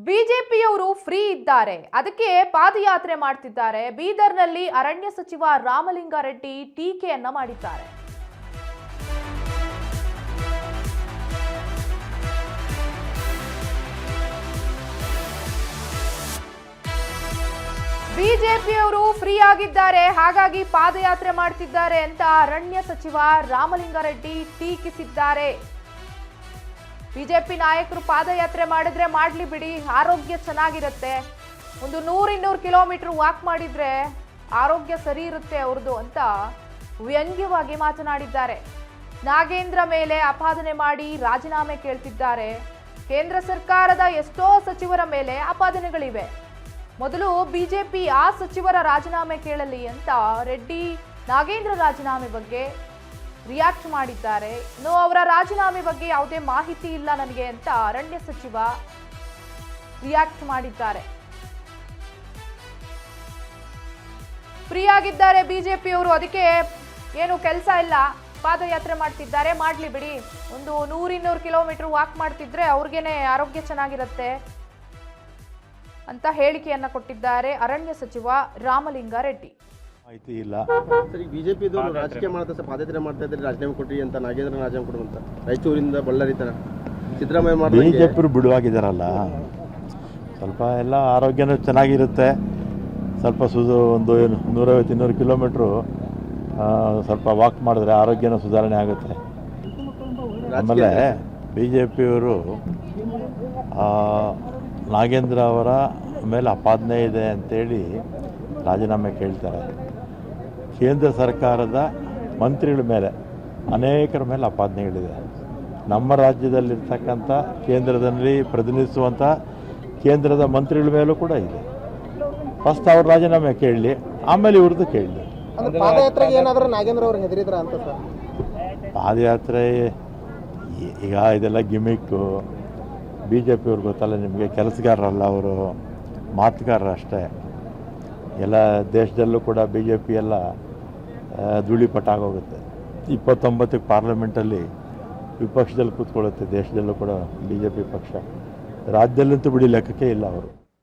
ಬಿಜೆಪಿಯವರು ಫ್ರೀ ಇದ್ದಾರೆ, ಅದಕ್ಕೆ ಪಾದಯಾತ್ರೆ ಮಾಡ್ತಿದ್ದಾರೆ. ಬೀದರ್ನಲ್ಲಿ ಅರಣ್ಯ ಸಚಿವ ರಾಮಲಿಂಗಾರೆಡ್ಡಿ ಟೀಕೆಯನ್ನ ಮಾಡಿದ್ದಾರೆ. ಬಿಜೆಪಿಯವರು ಫ್ರೀ ಆಗಿದ್ದಾರೆ, ಹಾಗಾಗಿ ಪಾದಯಾತ್ರೆ ಮಾಡ್ತಿದ್ದಾರೆ ಅಂತ ಅರಣ್ಯ ಸಚಿವ ರಾಮಲಿಂಗಾರೆಡ್ಡಿ ಟೀಕಿಸಿದ್ದಾರೆ. ಬಿಜೆಪಿ ನಾಯಕರು ಪಾದಯಾತ್ರೆ ಮಾಡಿದ್ರೆ ಮಾಡ್ಲಿ ಬಿಡಿ, ಆರೋಗ್ಯ ಚೆನ್ನಾಗಿರುತ್ತೆ, ಒಂದು 100-200 ಕಿಲೋಮೀಟರ್ ವಾಕ್ ಮಾಡಿದ್ರೆ ಆರೋಗ್ಯ ಸರಿ ಇರುತ್ತೆ ಅವ್ರದ್ದು ಅಂತ ವ್ಯಂಗ್ಯವಾಗಿ ಮಾತನಾಡಿದ್ದಾರೆ. ನಾಗೇಂದ್ರ ಮೇಲೆ ಆಪಾದನೆ ಮಾಡಿ ರಾಜೀನಾಮೆ ಕೇಳ್ತಿದ್ದಾರೆ. ಕೇಂದ್ರ ಸರ್ಕಾರದ ಎಷ್ಟೋ ಸಚಿವರ ಮೇಲೆ ಆಪಾದನೆಗಳಿವೆ, ಮೊದಲು ಬಿಜೆಪಿ ಆ ಸಚಿವರ ರಾಜೀನಾಮೆ ಕೇಳಲಿ ಅಂತ ರೆಡ್ಡಿ ನಾಗೇಂದ್ರ ರಾಜೀನಾಮೆ ಬಗ್ಗೆ ರಿಯಾಕ್ಟ್ ಮಾಡಿದ್ದಾರೆ. ಇನ್ನು ಅವರ ರಾಜೀನಾಮೆ ಬಗ್ಗೆ ಯಾವುದೇ ಮಾಹಿತಿ ಇಲ್ಲ ನನಗೆ ಅಂತ ಅರಣ್ಯ ಸಚಿವ ರಿಯಾಕ್ಟ್ ಮಾಡಿದ್ದಾರೆ. ಫ್ರೀ ಆಗಿದ್ದಾರೆ ಬಿಜೆಪಿಯವರು, ಅದಕ್ಕೆ ಏನು ಕೆಲಸ ಇಲ್ಲ, ಪಾದಯಾತ್ರೆ ಮಾಡ್ತಿದ್ದಾರೆ, ಮಾಡ್ಲಿ ಬಿಡಿ, ಒಂದು 100-200 ಕಿಲೋಮೀಟರ್ ವಾಕ್ ಮಾಡ್ತಿದ್ರೆ ಅವ್ರಿಗೇನೆ ಆರೋಗ್ಯ ಚೆನ್ನಾಗಿರುತ್ತೆ ಅಂತ ಹೇಳಿಕೆಯನ್ನ ಕೊಟ್ಟಿದ್ದಾರೆ ಅರಣ್ಯ ಸಚಿವ ರಾಮಲಿಂಗಾರೆಡ್ಡಿ. ಮಾಹಿತಿ ಇಲ್ಲ ಸರ್, ಬಿಜೆಪಿ ರಾಜಕೀಯ ಮಾಡ್ತಾ ಸರ್ ಪಾದಯಾತ್ರೆ ಮಾಡ್ತಾ ಇದ್ದಾರೆ, ರಾಜೀನಾಮೆ ಕೊಟ್ರಿ ಅಂತ ನಾಗೇಂದ್ರ ರಾಜೀನಾಮೆ ಕೊಡುವಂತ ರಾಯಚೂರಿಂದ ಬಳ್ಳಾರಿ ತರ ಸಿದ್ದರಾಮಯ್ಯ ಬಿಜೆಪಿ ಬಿಡುವಾಗಿದ್ದಾರಲ್ಲ, ಸ್ವಲ್ಪ ಎಲ್ಲ ಆರೋಗ್ಯನೂ ಚೆನ್ನಾಗಿರುತ್ತೆ, ಸ್ವಲ್ಪ ಒಂದು 150-200 ಕಿಲೋಮೀಟ್ರು ಸ್ವಲ್ಪ ವಾಕ್ ಮಾಡಿದ್ರೆ ಆರೋಗ್ಯನೂ ಸುಧಾರಣೆ ಆಗುತ್ತೆ. ಆಮೇಲೆ ಬಿ ಜೆ ಪಿಯವರು ನಾಗೇಂದ್ರ ಅವರ ಮೇಲೆ ಆಪಾದನೆ ಇದೆ ಅಂತೇಳಿ ರಾಜೀನಾಮೆ ಕೇಳ್ತಾರೆ. ಕೇಂದ್ರ ಸರ್ಕಾರದ ಮಂತ್ರಿಗಳ ಮೇಲೆ ಅನೇಕರ ಮೇಲೆ ಆಪಾದನೆಗಳಿದೆ. ನಮ್ಮ ರಾಜ್ಯದಲ್ಲಿರ್ತಕ್ಕಂಥ ಕೇಂದ್ರದಲ್ಲಿ ಪ್ರತಿನಿಧಿಸುವಂಥ ಕೇಂದ್ರದ ಮಂತ್ರಿಗಳ ಮೇಲೂ ಕೂಡ ಇದೆ. ಫಸ್ಟ್ ಅವ್ರ ರಾಜೀನಾಮೆ ಕೇಳಲಿ, ಆಮೇಲೆ ಇವ್ರದ್ದು ಕೇಳಲಿ. ಪಾದಯಾತ್ರೆಗೆ ಏನಾದರೂ ನಾಗೇಂದ್ರ ಅವರು ಹೆದರಿದ್ರ ಅಂತ ಸರ್? ಪಾದಯಾತ್ರೆ ಈಗ ಇದೆಲ್ಲ ಗಿಮಿಕ್ಕು. ಬಿ ಜೆ ಪಿಯವ್ರಿಗೆ ಗೊತ್ತಲ್ಲ ನಿಮಗೆ, ಕೆಲಸಗಾರರಲ್ಲ ಅವರು, ಮಾತುಗಾರರು ಅಷ್ಟೇ. ಎಲ್ಲ ದೇಶದಲ್ಲೂ ಕೂಡ ಬಿ ಜೆ ಪಿ ಎಲ್ಲ ಧೂಳಿಪಟ್ಟಾಗೋಗುತ್ತೆ. 29ಕ್ಕೆ ಪಾರ್ಲಿಮೆಂಟಲ್ಲಿ ವಿಪಕ್ಷದಲ್ಲಿ ಕೂತ್ಕೊಳ್ಳುತ್ತೆ ದೇಶದಲ್ಲೂ ಕೂಡ ಬಿ ಜೆ ಪಿ ಪಕ್ಷ. ರಾಜ್ಯದಲ್ಲಂತೂ ಬಿಡಿ ಲೆಕ್ಕಕ್ಕೆ ಇಲ್ಲ ಅವರು.